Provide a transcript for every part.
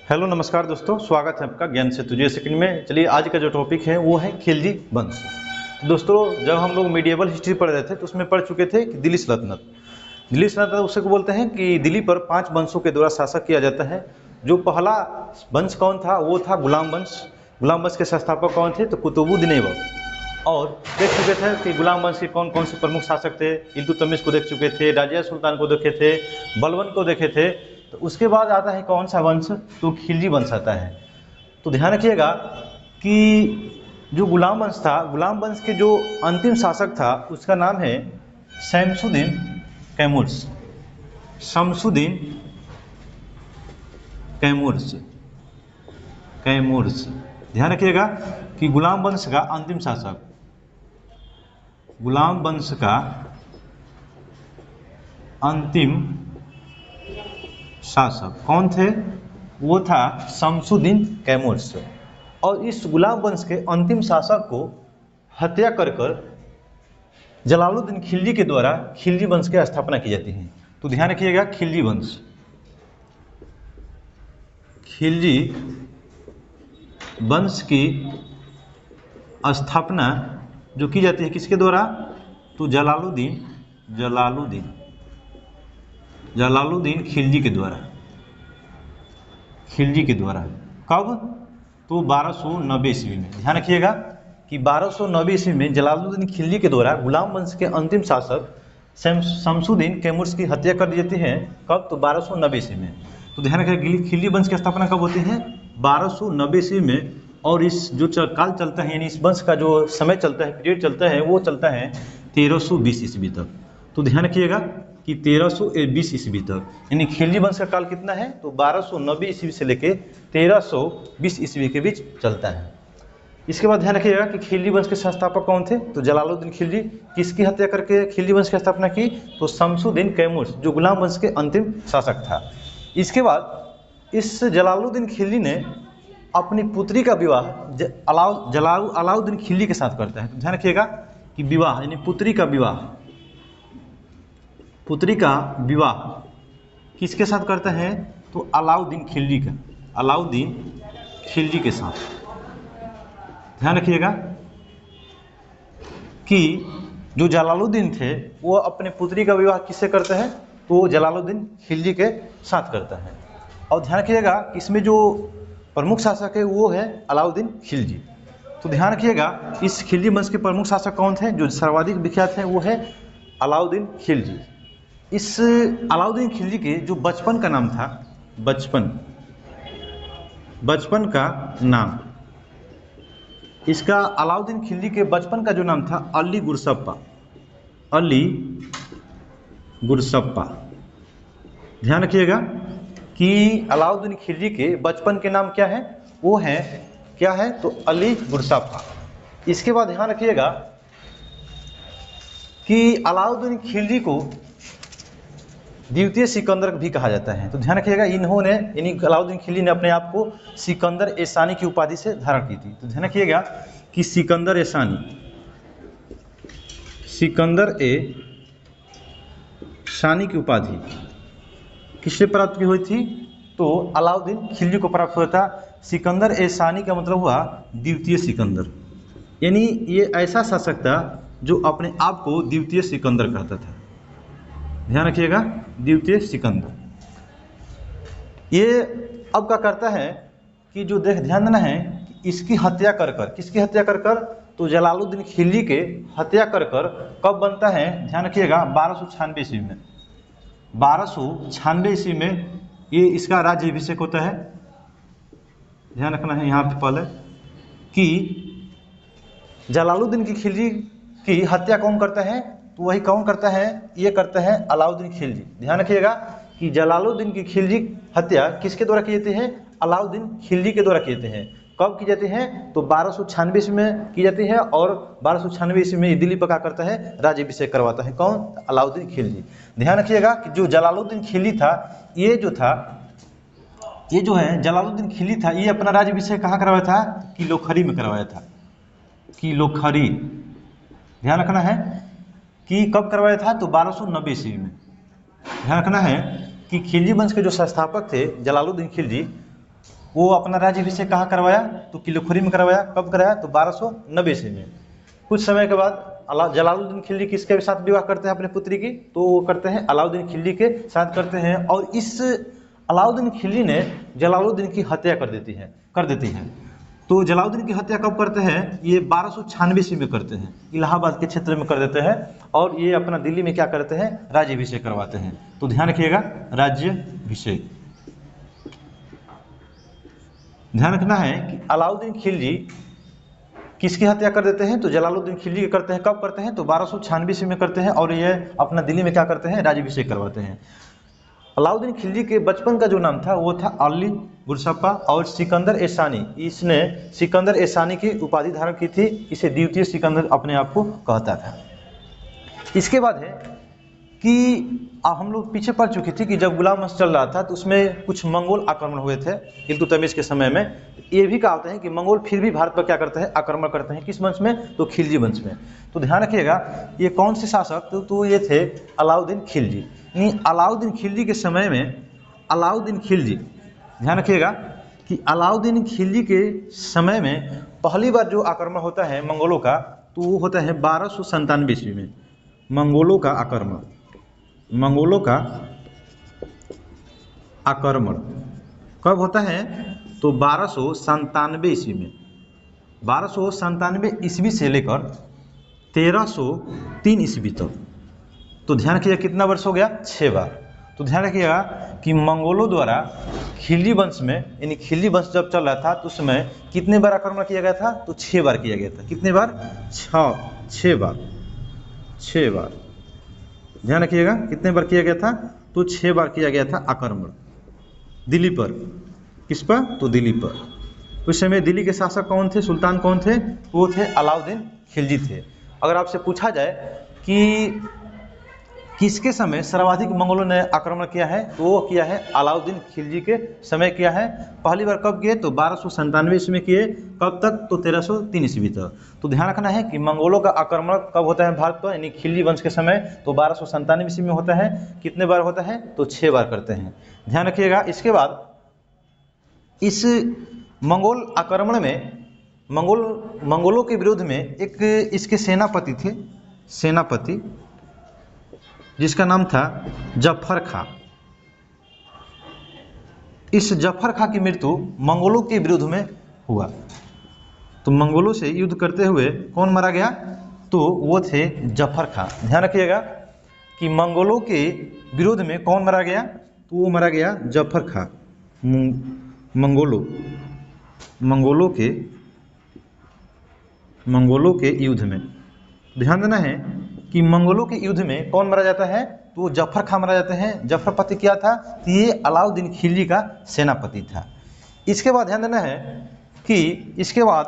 Hello नमस्कार दोस्तों, स्वागत है आपका ज्ञान सेतु जी सेकंड में। चलिए आज का जो टॉपिक है वो है खिलजी वंश। तो दोस्तों जब हम लोग मीडिएवल हिस्ट्री पढ़ रहे थे तो उसमें पढ़ चुके थे कि दिल्ली सल्तनत। दिल्ली सल्तनत उसे को बोलते हैं कि दिल्ली पर 5 वंशों के द्वारा शासक किया जाता है। जो पहला वंश कौन था वो था गुलाम वंश। गुलाम वंश के संस्थापक कौन थे तो कुतुबुद्दीन ऐबक। और देख चुके थे कि गुलाम वंश के कौन कौन से प्रमुख शासक थे। इल्तुतमिश को देख चुके थे, राजिया सुल्तान को देखे थे, बलबन को देखे थे। तो उसके बाद आता है कौन सा वंश तो खिलजी वंश आता है। तो ध्यान रखिएगा कि जो गुलाम वंश था, गुलाम वंश के जो अंतिम शासक था उसका नाम है शमसुद्दीन कैमुर्स। शमसुद्दीन कैमुर्स। कैमुर्स ध्यान रखिएगा कि गुलाम वंश का अंतिम शासक, गुलाम वंश का अंतिम शासक कौन थे वो था शमसुद्दीन कैमुर्स। और इस गुलाम वंश के अंतिम शासक को हत्या कर जलालुद्दीन खिलजी के द्वारा खिलजी वंश की स्थापना की जाती है। तो ध्यान रखिएगा खिलजी वंश, खिलजी वंश की स्थापना जो की जाती है किसके द्वारा तो जलालुद्दीन खिलजी के द्वारा। खिलजी के द्वारा कब तो 1290 ईस्वी में। ध्यान रखिएगा कि 1290 ईस्वी में जलालुद्दीन खिलजी के द्वारा गुलाम वंश के अंतिम शासक शमसुद्दीन कैमुर्स की हत्या कर दी जाती है। कब तो 1290 ईस्वी में। तो ध्यान रखिएगा खिलजी वंश की स्थापना कब होती है 1290 ईस्वी में। और इस जो काल चलता है यानी इस वंश का जो समय चलता है, पीरियड चलता है, वो चलता है 1320 ईस्वी तक। तो ध्यान रखिएगा कि 1320 ईस्वी तक, यानी खिलजी वंश का काल कितना है तो 1290 ईस्वी से लेके 1320 ईस्वी के बीच चलता है। इसके बाद ध्यान रखिएगा कि खिलजी वंश के संस्थापक कौन थे तो जलालुद्दीन खिलजी। किसकी हत्या करके खिलजी वंश की स्थापना की तो शमसुद्दीन कैमुर्स जो गुलाम वंश के अंतिम शासक था। इसके बाद इस जलालुद्दीन खिलजी ने अपनी पुत्री का विवाह अलाउद्दीन खिलजी के साथ करता है। तो ध्यान रखिएगा कि विवाह यानी पुत्री का विवाह किसके साथ करता है तो अलाउद्दीन खिलजी के साथ। ध्यान रखिएगा कि जो जलालुद्दीन थे वो अपने पुत्री का विवाह किससे करते हैं तो जलालुद्दीन खिलजी के साथ करता है। और ध्यान रखिएगा कि इसमें जो प्रमुख शासक है वो है अलाउद्दीन खिलजी। तो ध्यान रखिएगा इस खिलजी वंश के प्रमुख शासक कौन थे जो सर्वाधिक विख्यात हैं वो है अलाउद्दीन खिलजी। इस अलाउद्दीन खिलजी के जो बचपन का नाम था, बचपन का नाम, इसका अलाउद्दीन खिलजी के बचपन का जो नाम था अली गुरसप्पा। ध्यान रखिएगा कि अलाउद्दीन खिलजी के बचपन के नाम क्या है वो है तो अली गुरसप्पा। इसके बाद ध्यान रखिएगा कि अलाउद्दीन खिलजी को द्वितीय सिकंदर भी कहा जाता है। तो ध्यान रखिएगा इन्होंने यानी अलाउद्दीन खिलजी ने अपने आप को सिकंदर ए सानी की उपाधि से धारण की थी। तो ध्यान रखिएगा कि सिकंदर ए सानी की उपाधि किससे प्राप्त की हुई थी तो अलाउद्दीन खिलजी को प्राप्त हुआ था। सिकंदर ए सानी का मतलब हुआ द्वितीय सिकंदर, यानी ये ऐसा शासक था जो अपने आप को द्वितीय सिकंदर कहता था। ध्यान रखिएगा द्वितीय सिकंदर। ये अब क्या करता है कि जो ध्यान देना है इसकी हत्या कर किसकी हत्या कर तो जलालुद्दीन खिलजी के हत्या कर कब बनता है ध्यान रखिएगा 1296 ईस्वी में। 1296 ईस्वी में ये इसका राज्याभिषेक होता है। ध्यान रखना है यहाँ पे पहले कि जलालुद्दीन की खिलजी की हत्या कौन करता है तो वही कौन करता है ये करता है अलाउद्दीन खिलजी। ध्यान रखिएगा कि जलालुद्दीन की खिलजी हत्या किसके द्वारा की जाती है अलाउद्दीन खिलजी के द्वारा की जाती है। कब की जाती है तो 1296 ईस्वी में की जाती है। और 1296 ईस्वी में दिल्ली पर क्या करता है राज्याभिषेक करवाता है कौन अलाउद्दीन खिलजी। ध्यान रखिएगा कि जो जलालुद्दीन खिलजी था ये जो है जलालुद्दीन खिलजी था ये अपना राज्याभिषेक कहाँ करवाया था कि लोखरी में करवाया था कि लोखरी। ध्यान रखना है कि कब करवाया था तो 1290 ईस्वी में। ध्यान रखना है कि खिलजी वंश के जो संस्थापक थे जलालुद्दीन खिलजी वो अपना राज्याभिषेक कहाँ करवाया? तो किलिखुरी में करवाया। कब कराया? तो 1290 ईस्वी में। कुछ समय के बाद जलालुद्दीन खिलजी किसके साथ विवाह करते हैं अपने पुत्री की? तो वो करते हैं अलाउद्दीन खिलजी के साथ करते हैं। और इस अलाउद्दीन खिलजी ने जलालुद्दीन की हत्या कर देती है। तो जलालुद्दीन की हत्या कब करते हैं? ये 1296 ईस्वी में करते हैं, इलाहाबाद के क्षेत्र में कर देते हैं। और ये अपना दिल्ली में क्या करते हैं? राज्याभिषेक करवाते हैं। तो ध्यान रखिएगा, राज्याभिषेक। ध्यान रखना है कि अलाउद्दीन खिलजी किसकी हत्या कर देते हैं? तो जलालुद्दीन खिलजी के करते हैं। कब करते हैं? तो 1296 ईस्वी में करते हैं। और ये अपना दिल्ली में क्या करते हैं? राज्याभिषेक करवाते हैं। अलाउद्दीन खिलजी के बचपन का जो नाम था वो था अली गुरसप्पा और सिकंदर एसानी। इसने सिकंदर एसानी की उपाधि धारण की थी। इसे द्वितीय सिकंदर अपने आप को कहता था। इसके बाद है कि हम लोग पीछे पढ़ चुके थे कि जब गुलाम वंश चल रहा था तो उसमें कुछ मंगोल आक्रमण हुए थे इल्तुतमिश के समय में। ये भी कहा होता है कि मंगोल फिर भी भारत पर क्या करते हैं? आक्रमण करते हैं। किस वंश में? तो खिलजी वंश में। तो ध्यान रखिएगा, ये कौन से शासक? तो ये थे अलाउद्दीन खिलजी। यानी अलाउद्दीन खिलजी के समय में अलाउद्दीन खिलजी, ध्यान रखिएगा कि अलाउद्दीन खिलजी के समय में पहली बार जो आक्रमण होता है मंगोलों का, तो वो होता है 1297 ईस्वी में। मंगोलों का आक्रमण कब होता है? तो 1297 ईस्वी में। 1297 ईस्वी से लेकर 1303 ईस्वी तक। तो ध्यान रखिएगा कितना वर्ष हो गया? 6 बार। तो ध्यान रखिएगा कि मंगोलों द्वारा खिलजी वंश में, यानी खिलजी वंश जब चल रहा था तो उस समय कितने बार आक्रमण किया गया था? तो 6 बार किया गया था। कितने बार? 6 बार। ध्यान रखिएगा कितने बार किया गया था? तो 6 बार किया गया था आक्रमण दिल्ली पर। किस पर? तो दिल्ली पर। उस समय दिल्ली के शासक कौन थे? सुल्तान कौन थे? वो थे अलाउद्दीन खिलजी थे। अगर आपसे पूछा जाए कि किसके समय सर्वाधिक मंगोलों ने आक्रमण किया है, तो वो किया है अलाउद्दीन खिलजी के समय किया है। पहली बार कब किए? तो 1297 ईस्वी में किए। कब तक? तो 1303 ईस्वी तक। तो ध्यान रखना है कि मंगोलों का आक्रमण कब होता है भारत पर, यानी खिलजी वंश के समय, तो 1297 ईस्वी में होता है। कितने बार होता है? तो 6 बार करते हैं। ध्यान रखिएगा। इसके बाद इस मंगोल आक्रमण में मंगोलों के विरोध में एक इसके सेनापति थे, जिसका नाम था जफर खां। इस जफर खां की मृत्यु मंगोलों के विरोध में हुआ। तो मंगोलों से युद्ध करते हुए कौन मारा गया? तो वो थे जफर खां। ध्यान रखिएगा कि मंगोलों के विरोध में कौन मारा गया? तो वो मारा गया जफर खां। मंगोलों के युद्ध में। ध्यान देना है कि मंगोलों के युद्ध में कौन मारा जाता है? तो जफर खां मारा जाते हैं। जफरपति क्या था? तो ये अलाउद्दीन खिलजी का सेनापति था। इसके बाद ध्यान देना है कि इसके बाद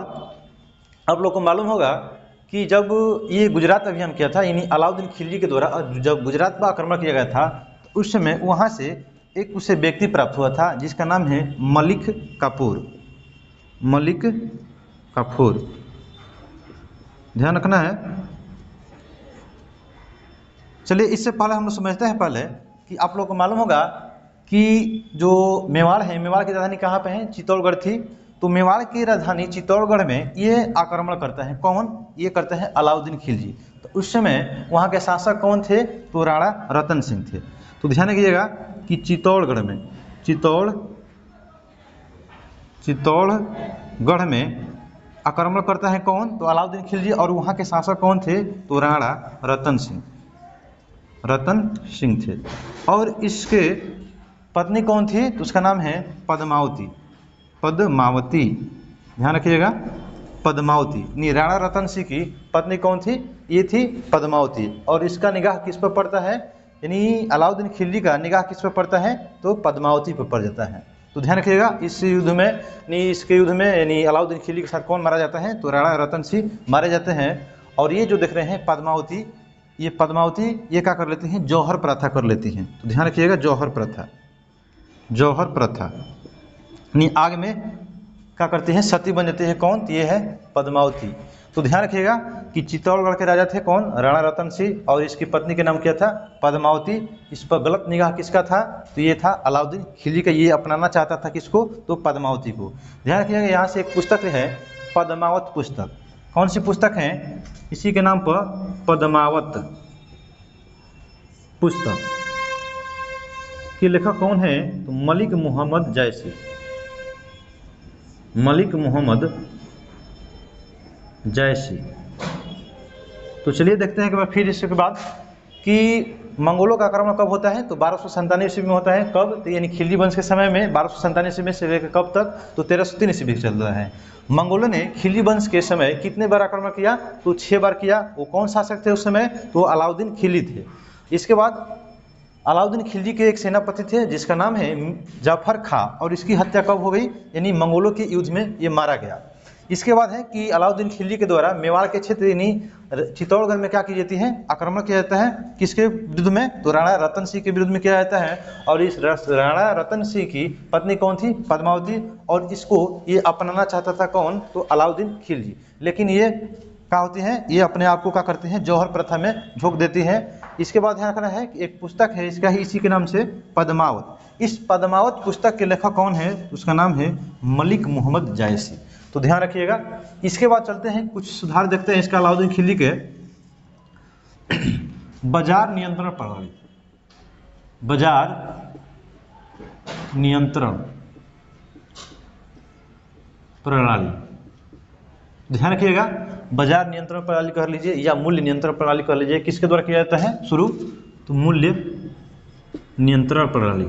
आप लोग को मालूम होगा कि जब ये गुजरात अभियान किया था, यानी अलाउद्दीन खिलजी के द्वारा जब गुजरात पर आक्रमण किया गया था, तो उस समय वहाँ से एक उसे व्यक्ति प्राप्त हुआ था जिसका नाम है मलिक काफूर। ध्यान रखना है। चलिए इससे पहले हम लोग समझते हैं पहले कि आप लोग को मालूम होगा कि जो मेवाड़ है, मेवाड़ की राजधानी कहाँ पे है? चित्तौड़गढ़ थी। तो मेवाड़ की राजधानी चित्तौड़गढ़ में ये आक्रमण करता है कौन? ये करते हैं अलाउद्दीन खिलजी। तो उस समय वहाँ के शासक कौन थे? तो राणा रतन सिंह थे। तो ध्यान रखिएगा कि चित्तौड़गढ़ में आक्रमण करता है कौन? तो अलाउद्दीन खिलजी। और वहाँ के शासक कौन थे? तो राणा रतन सिंह थे। और इसके पत्नी कौन थी? तो उसका नाम है पद्मावती। ध्यान रखिएगा, पद्मावती। नहीं, राणा रतन सिंह की पत्नी कौन थी? ये थी पद्मावती। और इसका निगाह किस पर पड़ता है? यानी अलाउद्दीन खिलजी का निगाह किस पर पड़ता है? तो पद्मावती पर पड़ जाता है। तो ध्यान रखिएगा इसके युद्ध में यानी अलाउद्दीन खिलजी के साथ कौन मारा जाता है? तो राणा रतन सिंह मारे जाते हैं। और ये जो देख रहे हैं पद्मावती, ये क्या कर लेती हैं? जौहर प्रथा कर लेती हैं। तो ध्यान रखिएगा जौहर प्रथा यानी आग में क्या करती हैं? सती बन जाती है। कौन? ये है पद्मावती। तो ध्यान रखिएगा कि चित्तौड़गढ़ के राजा थे कौन, राणा रतन सिंह, और इसकी पत्नी के नाम क्या था, पद्मावती। इस पर गलत निगाह किसका था, तो ये था अलाउद्दीन खिलजी का। ये अपनाना चाहता था किसको, तो पद्मावती को। ध्यान रखिएगा यहाँ से एक पुस्तक है पद्मावत पुस्तक। कौन सी पुस्तक है, इसी के नाम पर पद्मावत पुस्तक के लेखक कौन है, तो मलिक मोहम्मद जैसी। मलिक मोहम्मद जैसी। तो चलिए देखते हैं कि फिर इसके बाद कि मंगोलों का आक्रमण कब होता है, तो 1297 ईस्वी में होता है। कब, तो यानी खिलजी वंश के समय में 1297 ईस्वी में से लेकर कब तक, तो 1303 ईस्वी चल रहा है। मंगोलों ने खिलजी वंश के समय कितने बार आक्रमण किया, तो 6 बार किया। वो कौन शासक थे उस समय, तो अलाउद्दीन खिलजी थे। इसके बाद अलाउद्दीन खिलजी के एक सेनापति थे जिसका नाम है जाफर खां, और इसकी हत्या कब हो गई, यानी मंगोलों के युद्ध में ये मारा गया। इसके बाद है कि अलाउद्दीन खिलजी के द्वारा मेवाड़ के क्षेत्र यानी चित्तौड़गढ़ में क्या की जाती है, आक्रमण किया जाता है। किसके विरुद्ध में, तो राणा रतन सिंह के विरुद्ध में किया जाता है। और इस राणा रतन सिंह की पत्नी कौन थी, पद्मावती, और इसको ये अपनाना चाहता था कौन, तो अलाउद्दीन खिलजी। लेकिन ये क्या होती हैं, ये अपने आप को क्या करती हैं, जौहर प्रथा में झोंक देती है। इसके बाद ध्यान रखना है कि एक पुस्तक है इसका ही इसी के नाम से पद्मावत। इस पद्मावत पुस्तक के लेखक कौन है, उसका नाम है मलिक मोहम्मद जैसी। तो ध्यान रखिएगा। इसके बाद चलते हैं कुछ सुधार देखते हैं इसका अलाउद्दीन खिलजी के। बाजार नियंत्रण प्रणाली, बाजार नियंत्रण प्रणाली, ध्यान रखिएगा। बाजार नियंत्रण प्रणाली कर लीजिए या मूल्य नियंत्रण प्रणाली कर लीजिए। किसके द्वारा किया जाता है शुरू, तो मूल्य नियंत्रण प्रणाली।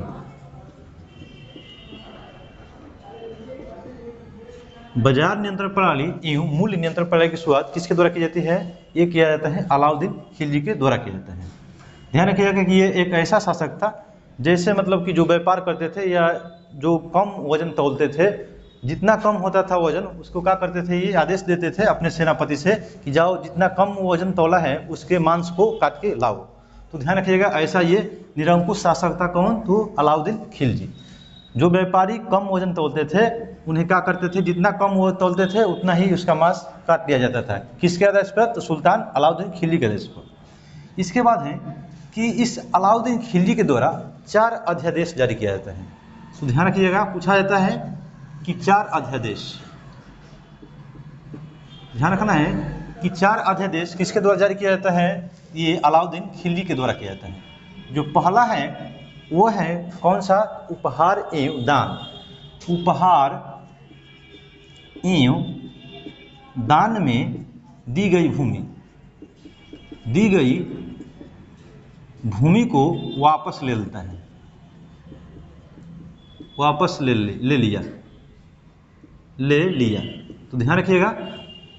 बाजार नियंत्रण प्रणाली एवं मूल्य नियंत्रण प्रणाली की शुरुआत किसके द्वारा की जाती है, ये किया जाता है अलाउद्दीन खिलजी के द्वारा किया जाता है। ध्यान रखिएगा कि ये एक ऐसा शासक था जैसे मतलब कि जो व्यापार करते थे या जो कम वजन तौलते थे, जितना कम होता था वजन उसको क्या करते थे, ये आदेश देते थे अपने सेनापति से कि जाओ जितना कम वजन तौला है उसके मांस को काट के लाओ। तो ध्यान रखिएगा ऐसा ये निरंकुश शासक था कौन, तो अलाउद्दीन खिलजी। जो व्यापारी कम वजन तौलते थे उन्हें क्या करते थे, जितना कम वो तौलते थे उतना ही उसका मांस काट दिया जाता था। किसके आदेश पर, तो सुल्तान अलाउद्दीन खिलजी के आदेश पर। इसके बाद है कि इस अलाउद्दीन खिलजी के द्वारा 4 अध्यादेश जारी किया जाता है। तो ध्यान रखिएगा, पूछा जाता है कि 4 अध्यादेश, ध्यान रखना है कि 4 अध्यादेश किसके द्वारा जारी किया जाता है, ये अलाउद्दीन खिलजी के द्वारा किया जाता है। जो पहला है वो है कौन सा, उपहार एवं दान। उपहार एवं दान में दी गई भूमि को वापस ले लेता है, वापस ले लिया। तो ध्यान रखिएगा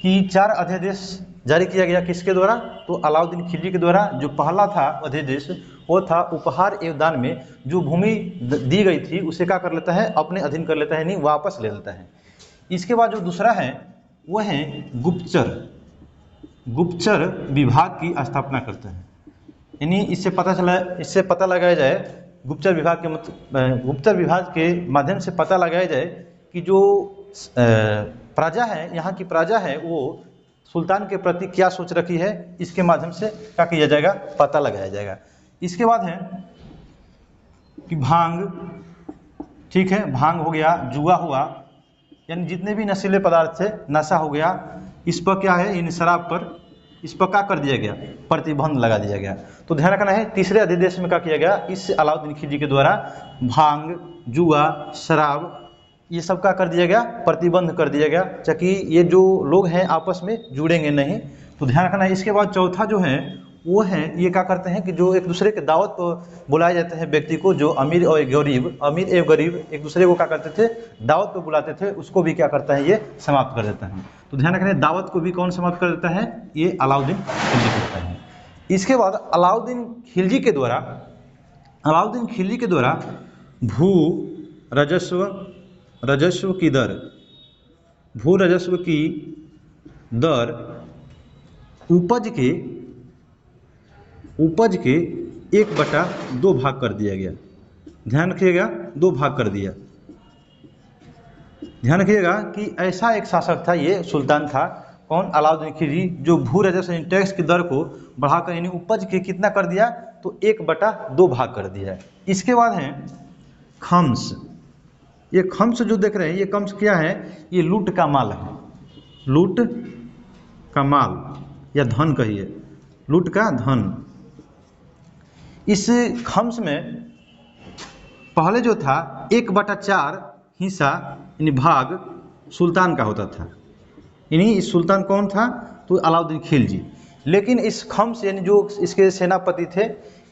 कि 4 अध्यादेश जारी किया गया किसके द्वारा, तो अलाउद्दीन खिलजी के द्वारा। जो पहला था अध्यादेश वो था उपहार एवं दान में जो भूमि दी गई थी उसे क्या कर लेता है, अपने अधीन कर लेता है, यानी वापस ले लेता है। इसके बाद जो दूसरा है वो है गुप्तचर विभाग की स्थापना करता है। यानी इससे पता लगाया जाए, गुप्तचर विभाग के माध्यम से पता लगाया जाए कि जो प्रजा है, यहाँ की प्रजा है, वो सुल्तान के प्रति क्या सोच रखी है, इसके माध्यम से क्या किया जाएगा, पता लगाया जाएगा। इसके बाद है कि भांग, ठीक है, भांग हो गया, जुआ हुआ, यानी जितने भी नशीले पदार्थ थे, नशा हो गया, इस पर क्या है, इन शराब पर इस पर क्या कर दिया गया, प्रतिबंध लगा दिया गया। तो ध्यान रखना है तीसरे अध्यादेश में क्या किया गया, इस अलाउद्दीन खिलजी के द्वारा भांग, जुआ, शराब ये सब का कर दिया गया, प्रतिबंध कर दिया गया, ताकि ये जो लोग हैं आपस में जुड़ेंगे नहीं। तो ध्यान रखना है। इसके बाद चौथा जो है वो है, ये क्या करते हैं कि जो एक दूसरे के दावत पर बुलाए जाते हैं व्यक्ति को, जो अमीर एवं गरीब एक दूसरे को क्या करते थे, दावत पर बुलाते थे, उसको भी क्या करता है, ये समाप्त कर देता है। तो ध्यान रखना है दावत को भी कौन समाप्त कर देता है, ये अलाउद्दीन खिलजी करता है। इसके बाद अलाउद्दीन खिलजी के द्वारा भू राजस्व की दर, भू राजस्व की दर उपज के 1/2 भाग कर दिया गया। ध्यान रखिएगा, 2 भाग कर दिया। ध्यान रखिएगा कि ऐसा एक शासक था, ये सुल्तान था कौन? अलाउद्दीन खिलजी, जो भू राजस्व यानी टैक्स की दर को बढ़ाकर यानी उपज के कितना कर दिया? तो 1/2 भाग कर दिया है। इसके बाद है खम्स। ये खम्स जो देख रहे हैं, ये खम्स क्या है? ये लूट का माल है, लूट का माल या धन कहिए, लूट का धन। इस खम्स में पहले जो था 1/4 हिस्सा यानी भाग सुल्तान का होता था, यानी इस सुल्तान कौन था? तो अलाउद्दीन खिलजी। लेकिन इस खम्स यानी जो इसके सेनापति थे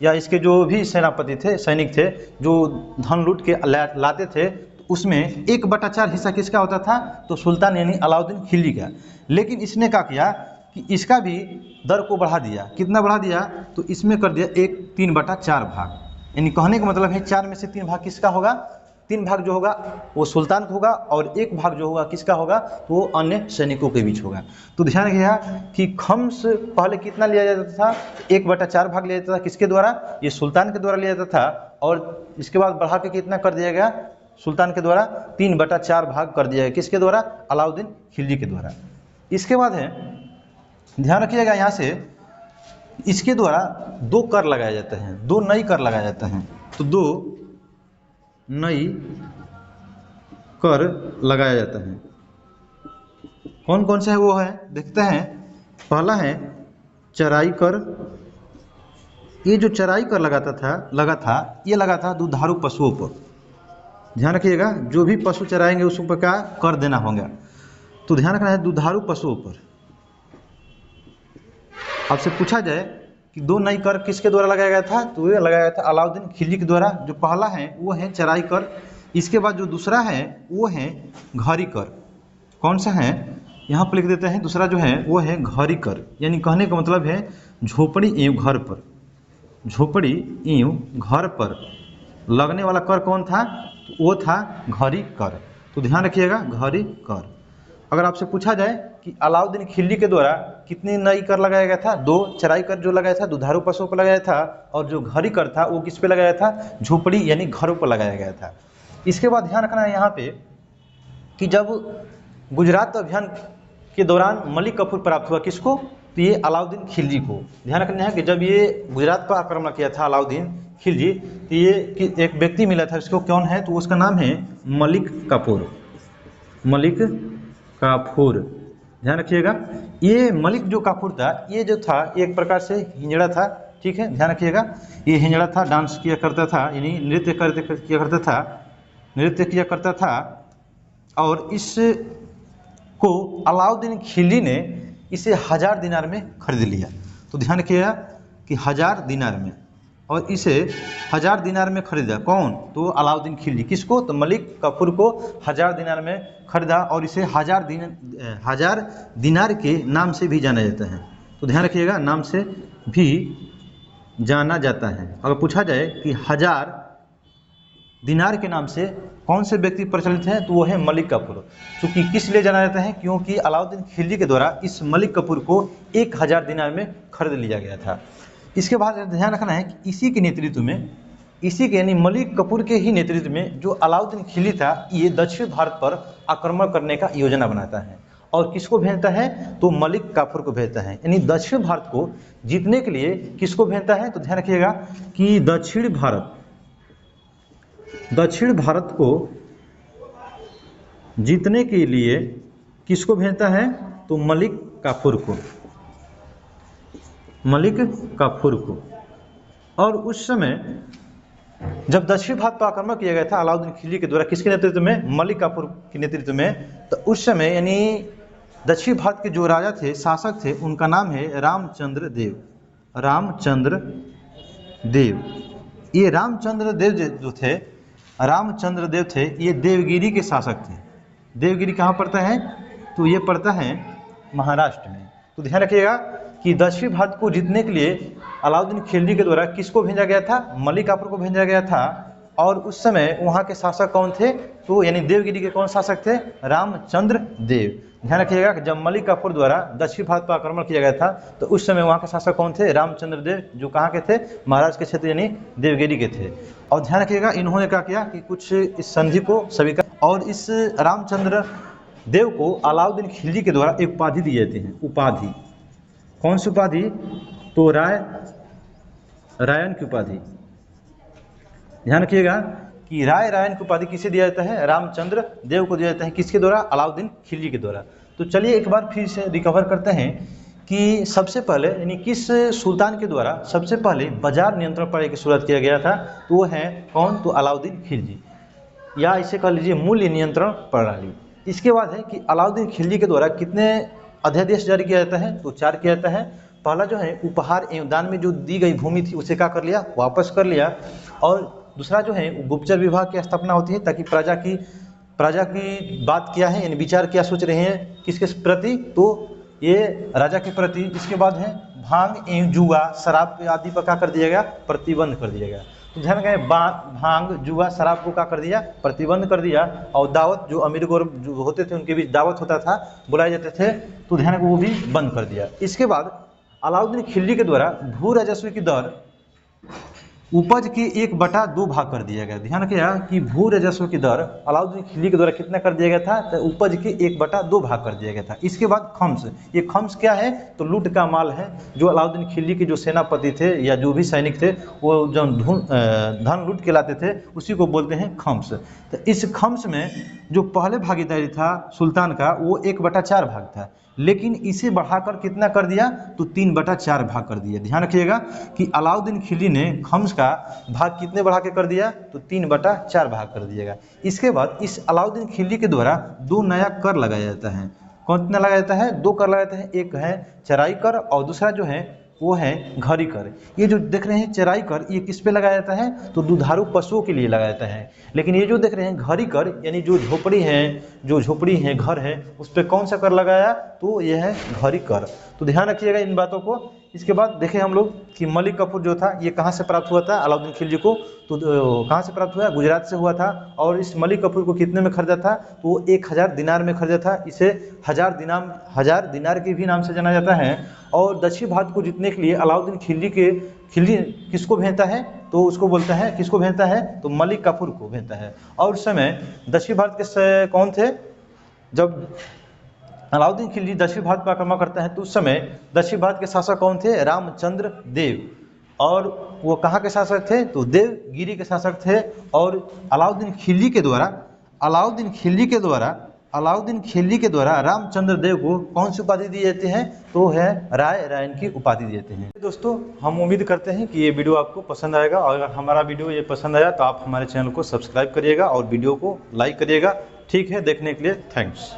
या इसके जो भी सेनापति थे, सैनिक थे, जो धन लूट के लाते थे, तो उसमें 1/4 हिस्सा किसका होता था? तो सुल्तान यानी अलाउद्दीन खिलजी का। लेकिन इसने क्या किया कि इसका भी दर को बढ़ा दिया। कितना बढ़ा दिया? तो इसमें कर दिया 3/4 भाग, यानी कहने का मतलब है 4 में से 3 भाग किसका होगा? 3 भाग जो होगा वो सुल्तान का होगा और 1 भाग जो होगा किसका होगा? तो वो अन्य सैनिकों के बीच होगा। तो ध्यान रखिएगा कि खम्स पहले कितना लिया जाता था? 1/4 भाग लिया जाता था, किसके द्वारा? ये सुल्तान के द्वारा लिया जाता था। और इसके बाद बढ़ा के कितना कर दिया गया? सुल्तान के द्वारा 3/4 भाग कर दिया गया, किसके द्वारा? अलाउद्दीन खिलजी के द्वारा। इसके बाद है, ध्यान रखिएगा यहाँ से, इसके द्वारा 2 कर लगाए जाते हैं, 2 नई कर लगाए जाते हैं। तो 2 नई कर लगाया जाता है। कौन कौन सा है वो है देखते हैं। पहला है चराई कर। ये जो चराई कर लगा था ये लगा था दुधारू पशुओं पर। ध्यान रखिएगा, जो भी पशु चराएंगे उस पर क्या कर देना होगा? तो ध्यान रखना है दुधारू पशुओं पर। आपसे पूछा जाए कि 2 नई कर किसके द्वारा लगाया गया था? तो ये लगाया गया था अलाउद्दीन खिलजी के द्वारा। जो पहला है वो है चराई कर। इसके बाद जो दूसरा है वो है घरी कर। कौन सा है? यहाँ पर लिख देते हैं। दूसरा जो है वो है घरी कर, यानी कहने का मतलब है झोपड़ी एवं घर पर, झोपड़ी एवं घर पर लगने वाला कर कौन था? तो वो था घरी कर। तो ध्यान रखिएगा घरी कर। अगर आपसे पूछा जाए कि अलाउद्दीन खिलजी के द्वारा कितनी नई कर लगाया गया था? 2 चराई कर जो लगाया था दुधारू पशुओं पर लगाया था, और जो घरी कर था वो किस पे लगाया था? झोपड़ी यानी घरों पर लगाया गया था। इसके बाद ध्यान रखना है यहाँ पे कि जब गुजरात अभियान के दौरान मलिक कफूर प्राप्त हुआ, किसको? तो ये अलाउद्दीन खिलजी को। ध्यान रखना है कि जब ये गुजरात पर आक्रमण किया था अलाउद्दीन खिलजी, तो ये एक व्यक्ति मिला था, इसको कौन है? तो उसका नाम है मलिक काफूर, मलिक काफूर। ध्यान रखिएगा, ये मलिक जो काफूर था, ये जो था एक प्रकार से हिंजड़ा था। ठीक है, ध्यान रखिएगा, ये हिंजड़ा था, डांस किया करता था, यानी नृत्य किया करता था। और इसको अलाउद्दीन खिलजी ने इसे 1000 दिनार में खरीद लिया। तो ध्यान रखिएगा कि 1000 दिनार में, और इसे 1000 दिनार में खरीदा कौन? तो अलाउद्दीन खिलजी। किसको? तो मलिक काफूर को 1000 दिनार में खरीदा, और इसे 1000 दिनार के नाम से भी जाना जाता है। तो ध्यान रखिएगा, नाम से भी जाना जाता है। अगर पूछा जाए कि 1000 दिनार के नाम से कौन से व्यक्ति प्रचलित हैं, तो वो है मलिक काफूर। क्योंकि किस लिए जाना जाता है? क्योंकि अलाउद्दीन खिलजी के द्वारा इस मलिक काफूर को 1000 दिनार में खरीद लिया गया था। इसके बाद ध्यान रखना है कि इसी के नेतृत्व में, इसी के यानी मलिक काफूर के ही नेतृत्व में जो अलाउद्दीन खिलजी था, ये दक्षिण भारत पर आक्रमण करने का योजना बनाता है। और किसको भेजता है? तो मलिक काफूर को भेजता है, यानी दक्षिण भारत को जीतने के लिए किसको भेजता है? तो ध्यान रखिएगा कि दक्षिण भारत को जीतने के लिए किसको भेजता है? तो मलिक काफूर को, मलिक काफूर को। और उस समय जब दक्षिण भारत पर आक्रमण किया गया था अलाउद्दीन खिलजी के द्वारा, किसके नेतृत्व में? मलिक काफूर के नेतृत्व में। तो उस समय यानी दक्षिण भारत के जो राजा थे, शासक थे, उनका नाम है रामचंद्र देव। रामचंद्र देव। ये रामचंद्र देव जो थे, रामचंद्र देव थे, ये देवगिरी के शासक थे। देवगिरी कहाँ पड़ता है? तो ये पड़ता है महाराष्ट्र में। तो ध्यान रखिएगा कि दक्षिण भारत को जीतने के लिए अलाउद्दीन खिलजी के द्वारा किसको भेजा गया था? मलिक काफूर को भेजा गया था। और उस समय वहाँ के शासक कौन थे? तो यानी देवगिरी के कौन शासक थे? रामचंद्र देव। ध्यान रखिएगा कि जब मलिक काफूर द्वारा दक्षिण भारत पर आक्रमण किया गया था, तो उस समय वहाँ के शासक कौन थे? रामचंद्र देव, जो कहाँ के थे? महाराष्ट्र के क्षेत्र यानी देवगिरी के थे। और ध्यान रखिएगा इन्होंने क्या किया कि कुछ इस संधि को स्वीकार, और इस रामचंद्र देव को अलाउद्दीन खिलजी के द्वारा एक उपाधि दी जाती है। उपाधि, कौन सी उपाधि? तो रायन की उपाधि। ध्यान रखिएगा कि रायन की उपाधि किसे दिया जाता है? रामचंद्र देव को दिया जाता है। किसके द्वारा? अलाउद्दीन खिलजी के द्वारा। तो चलिए एक बार फिर से रिकवर करते हैं कि सबसे पहले यानी किस सुल्तान के द्वारा सबसे पहले बाजार नियंत्रण प्रणाली की शुरुआत किया गया था? तो वो है कौन? तो अलाउद्दीन खिलजी, या इसे कह लीजिए मूल्य नियंत्रण प्रणाली। इसके बाद है कि अलाउद्दीन खिलजी के द्वारा कितने अध्यादेश जारी किया जाता है? तो 4 किया जाता है। पहला जो है उपहार एवं दान में जो दी गई भूमि थी उसे क्या कर लिया? वापस कर लिया। और दूसरा जो है गुप्तचर विभाग की स्थापना होती है ताकि प्रजा की बात क्या है, यानी विचार क्या सोच रहे हैं किसके प्रति? तो ये राजा के प्रति। इसके बाद है भांग एवं जुआ शराब आदि पर क्या कर दिया गया? प्रतिबंध कर दिया गया। तो ध्यान रखें, भांग जुआ शराब को क्या कर दिया? प्रतिबंध कर दिया। और दावत, जो अमीर गौरव जो होते थे उनके बीच दावत होता था, बुलाए जाते थे, तो ध्यान रखें वो भी बंद कर दिया। इसके बाद अलाउद्दीन खिलजी के द्वारा भू राजस्व की दर उपज के 1/2 भाग कर दिया गया। ध्यान रखिएगा कि भू राजस्व की दर अलाउद्दीन खिलजी के द्वारा कितना कर दिया गया था? तो उपज के 1/2 भाग कर दिया गया था। इसके बाद खम्स। ये खम्स क्या है? तो लूट का माल है, जो अलाउद्दीन खिलजी के जो सेनापति थे या जो भी सैनिक थे वो जो धन लूट के लाते थे उसी को बोलते हैं खम्स। तो इस खम्स में जो पहले भागीदारी था सुल्तान का वो 1/4 भाग था, लेकिन इसे बढ़ाकर कितना कर दिया? तो 3/4 भाग कर दिया। ध्यान रखिएगा कि अलाउद्दीन खिलजी ने खम्स का भाग कितने बढ़ा के कर दिया? तो 3/4 भाग कर दिएगा। इसके बाद इस अलाउद्दीन खिलजी के द्वारा 2 नया कर लगाया जाता है। कौन सा लगाया जाता है? 2 कर लगाए जाते हैं। एक है चराई कर और दूसरा जो है वो है घरी कर। ये जो देख रहे हैं चराई कर, ये किस पे लगाया जाता है? तो दुधारू पशुओं के लिए लगाया जाता है। लेकिन ये जो देख रहे हैं घरी कर, यानी जो झोपड़ी है घर है उस पर कौन सा कर लगाया? तो ये है घरी कर। तो ध्यान रखिएगा इन बातों को। इसके बाद देखें हम लोग कि मलिक काफूर जो था ये कहाँ से प्राप्त हुआ था अलाउद्दीन खिलजी को? तो कहाँ से प्राप्त हुआ? गुजरात से हुआ था। और इस मलिक काफूर को कितने में खरीदा था? तो वो 1000 दिनार में खरीदा था। इसे 1000 दिनार के भी नाम से जाना जाता है। और दक्षिण भारत को जीतने के लिए अलाउद्दीन खिलजी किसको भेजता है? तो उसको बोलता है, किसको भेजता है? तो मलिक काफूर को भेजता है। और उस समय दक्षिण भारत के कौन थे? जब अलाउद्दीन खिलजी दक्षिण भारत पर आक्रमण करता है तो उस समय दक्षिण भारत के शासक कौन थे? रामचंद्र देव। और वो कहाँ के शासक थे? तो देवगिरी के शासक थे। और अलाउद्दीन खिलजी के द्वारा रामचंद्र देव को कौन सी उपाधि दी जाती है? तो है रायन की उपाधि दी जाती है। दोस्तों हम उम्मीद करते हैं कि ये वीडियो आपको पसंद आएगा, और अगर हमारा वीडियो ये पसंद आया तो आप हमारे चैनल को सब्सक्राइब करिएगा और वीडियो को लाइक करिएगा। ठीक है, देखने के लिए थैंक्स।